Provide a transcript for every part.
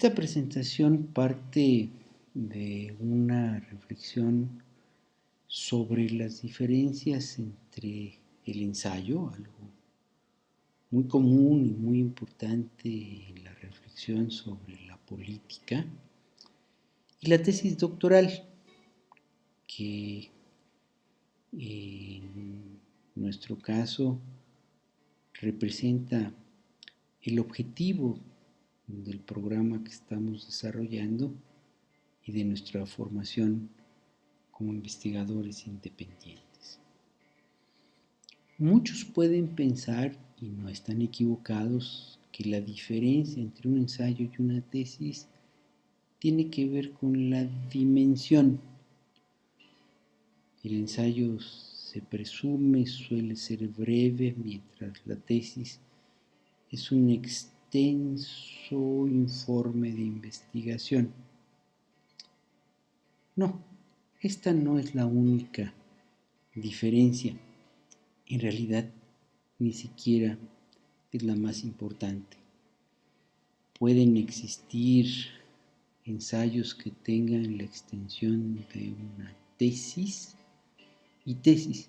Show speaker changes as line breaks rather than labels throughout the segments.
Esta presentación parte de una reflexión sobre las diferencias entre el ensayo, algo muy común y muy importante en la reflexión sobre la política, y la tesis doctoral, que en nuestro caso representa el objetivo del programa que estamos desarrollando y de nuestra formación como investigadores independientes. Muchos pueden pensar, y no están equivocados, que la diferencia entre un ensayo y una tesis tiene que ver con la dimensión. El ensayo se presume suele ser breve, mientras la tesis es un extenso informe de investigación. No, esta no es la única diferencia. En realidad, ni siquiera es la más importante. Pueden existir ensayos que tengan la extensión de una tesis y tesis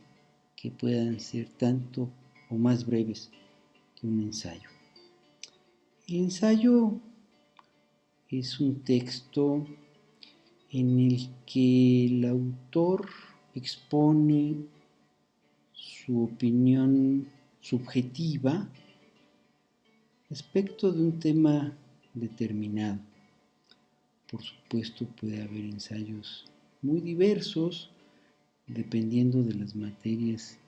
que puedan ser tanto o más breves que un ensayo. El ensayo es un texto en el que el autor expone su opinión subjetiva respecto de un tema determinado. Por supuesto, puede haber ensayos muy diversos dependiendo de las materias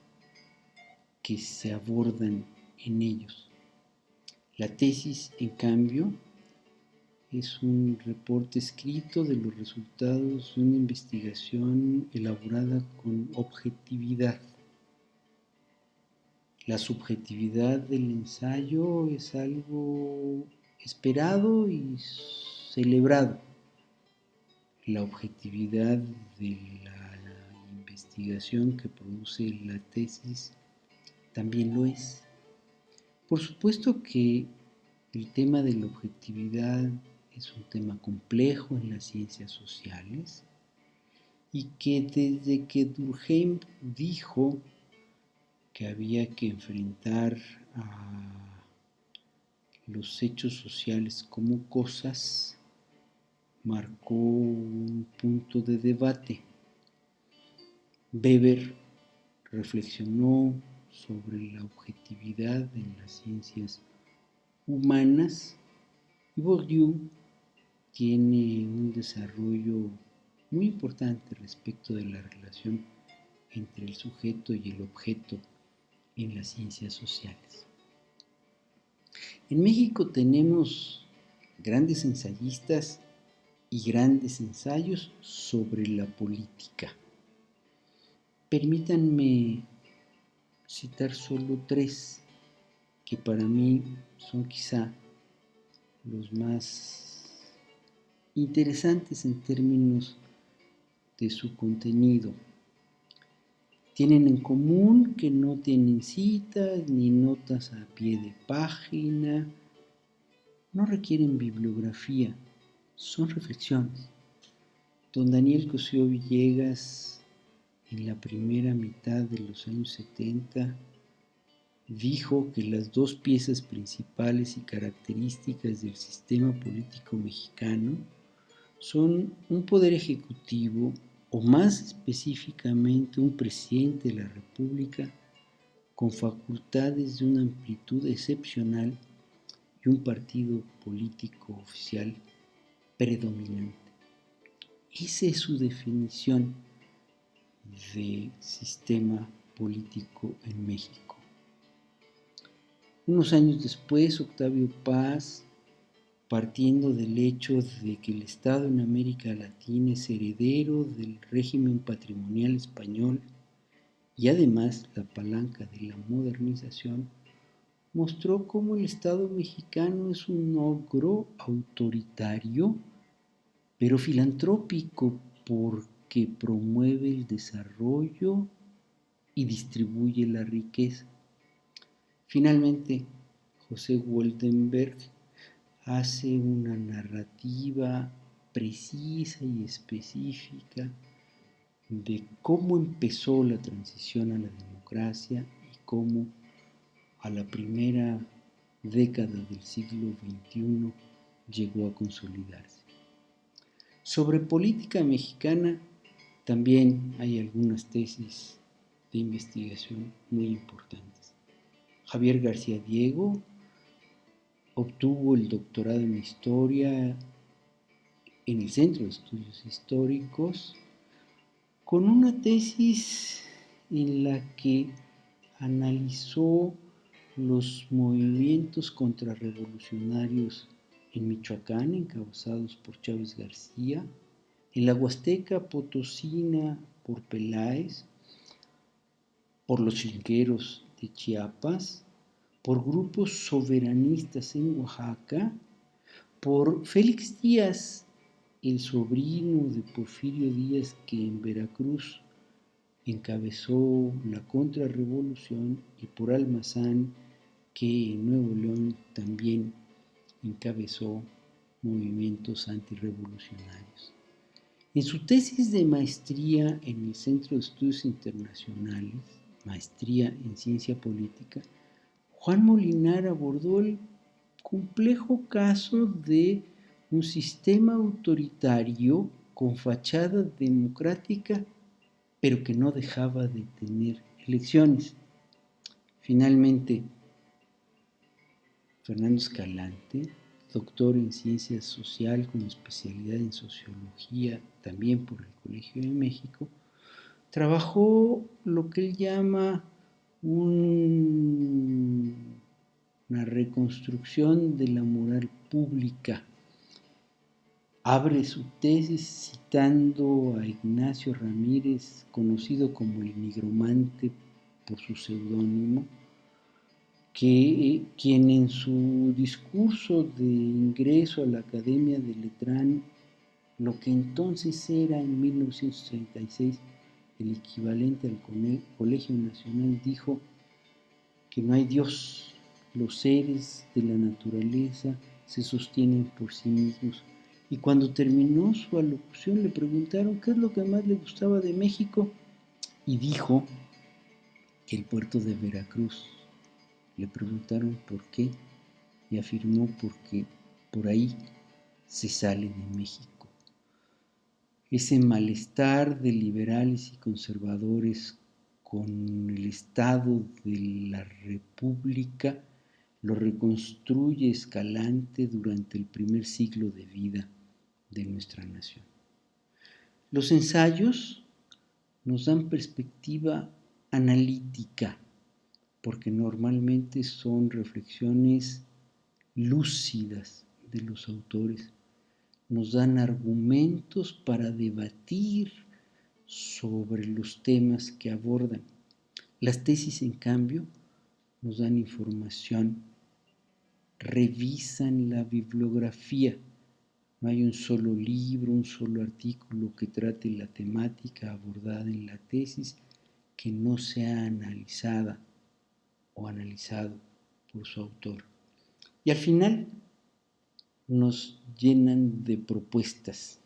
que se abordan en ellos. La tesis, en cambio, es un reporte escrito de los resultados de una investigación elaborada con objetividad. La subjetividad del ensayo es algo esperado y celebrado. La objetividad de la investigación que produce la tesis también lo es. Por supuesto que el tema de la objetividad es un tema complejo en las ciencias sociales y que desde que Durkheim dijo que había que enfrentar a los hechos sociales como cosas, marcó un punto de debate. Weber reflexionó sobre la objetividad en las ciencias humanas y Bourdieu tiene un desarrollo muy importante respecto de la relación entre el sujeto y el objeto en las ciencias sociales. En México tenemos grandes ensayistas y grandes ensayos sobre la política. Permítanme citar solo tres que para mí son quizá los más interesantes en términos de su contenido. Tienen en común que no tienen citas ni notas a pie de página, no requieren bibliografía, son reflexiones. Don Daniel Cosío Villegas, en la primera mitad de los años 70, dijo que las dos piezas principales y características del sistema político mexicano son un poder ejecutivo, o más específicamente un presidente de la República con facultades de una amplitud excepcional y un partido político oficial predominante. Esa es su definición de sistema político en México. Unos años después, Octavio Paz, partiendo del hecho de que el Estado en América Latina es heredero del régimen patrimonial español y además la palanca de la modernización, mostró cómo el Estado mexicano es un ogro autoritario, pero filantrópico porque promueve el desarrollo y distribuye la riqueza. Finalmente, José Woldenberg hace una narrativa precisa y específica de cómo empezó la transición a la democracia y cómo a la primera década del siglo XXI llegó a consolidarse. Sobre política mexicana también hay algunas tesis de investigación muy importantes. Javier García Diego obtuvo el doctorado en Historia en el Centro de Estudios Históricos con una tesis en la que analizó los movimientos contrarrevolucionarios en Michoacán, encabezados por Chávez García, en la Huasteca Potosina por Peláez, por los chingueros de Chiapas, por grupos soberanistas en Oaxaca, por Félix Díaz, el sobrino de Porfirio Díaz, que en Veracruz encabezó la contrarrevolución, y por Almazán, que en Nuevo León también encabezó movimientos antirrevolucionarios. En su tesis de maestría en el Centro de Estudios Internacionales, maestría en Ciencia Política, Juan Molinar abordó el complejo caso de un sistema autoritario con fachada democrática, pero que no dejaba de tener elecciones. Finalmente, Fernando Escalante, doctor en Ciencias Social con especialidad en Sociología, también por el Colegio de México, trabajó lo que él llama una reconstrucción de la moral pública. Abre su tesis citando a Ignacio Ramírez, conocido como el Nigromante por su seudónimo, quien en su discurso de ingreso a la Academia de Letrán, lo que entonces era en 1936 el equivalente al Colegio Nacional, dijo que no hay Dios, los seres de la naturaleza se sostienen por sí mismos. Y cuando terminó su alocución le preguntaron qué es lo que más le gustaba de México, y dijo que el puerto de Veracruz. Le preguntaron por qué y afirmó porque por ahí se sale de México. Ese malestar de liberales y conservadores con el Estado de la República lo reconstruye Escalante durante el primer siglo de vida de nuestra nación. Los ensayos nos dan perspectiva analítica, porque normalmente son reflexiones lúcidas de los autores, nos dan argumentos para debatir sobre los temas que abordan. Las tesis, en cambio, nos dan información, revisan la bibliografía. No hay un solo libro, un solo artículo que trate la temática abordada en la tesis que no sea analizada o analizado por su autor. Y al final nos llenan de propuestas,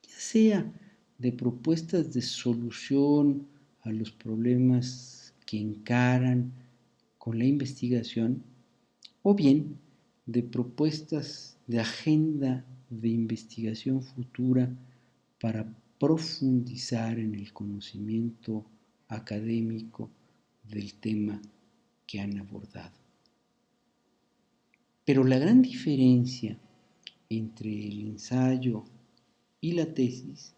ya sea de propuestas de solución a los problemas que encaran con la investigación, o bien de propuestas de agenda de investigación futura para profundizar en el conocimiento académico del tema que han abordado. Pero la gran diferencia entre el ensayo y la tesis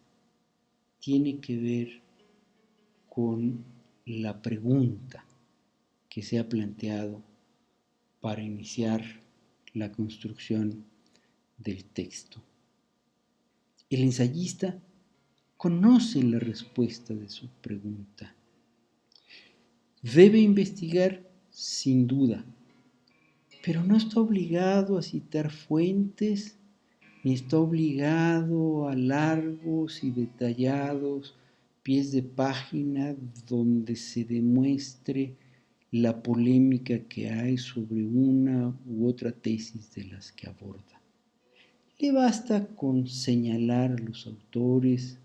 tiene que ver con la pregunta que se ha planteado para iniciar la construcción del texto. El ensayista conoce la respuesta de su pregunta. Debe investigar sin duda, pero no está obligado a citar fuentes, ni está obligado a largos y detallados pies de página donde se demuestre la polémica que hay sobre una u otra tesis de las que aborda. le basta con señalar a los autores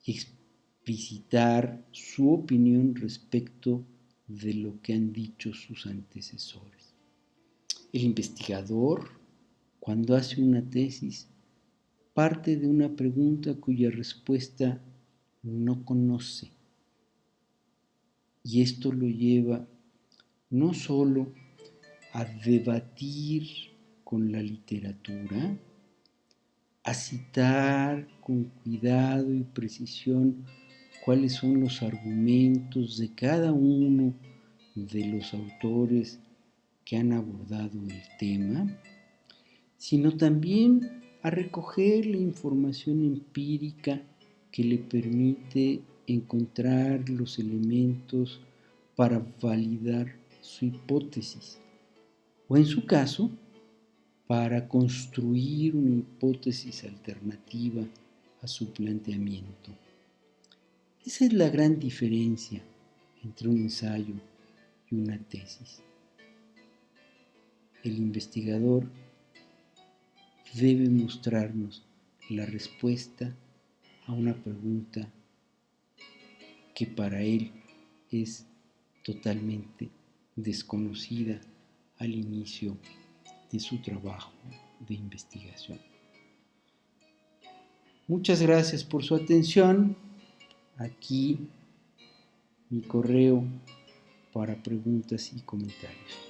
y explicitar su opinión respecto de lo que han dicho sus antecesores. El investigador, cuando hace una tesis, parte de una pregunta cuya respuesta no conoce. Y esto lo lleva no solo a debatir con la literatura, a citar con cuidado y precisión cuáles son los argumentos de cada uno de los autores que han abordado el tema, sino también a recoger la información empírica que le permite encontrar los elementos para validar su hipótesis, o en su caso, para construir una hipótesis alternativa a su planteamiento. Esa es la gran diferencia entre un ensayo y una tesis. El investigador debe mostrarnos la respuesta a una pregunta que para él es totalmente desconocida al inicio de su trabajo de investigación. Muchas gracias por su atención. Aquí mi correo para preguntas y comentarios.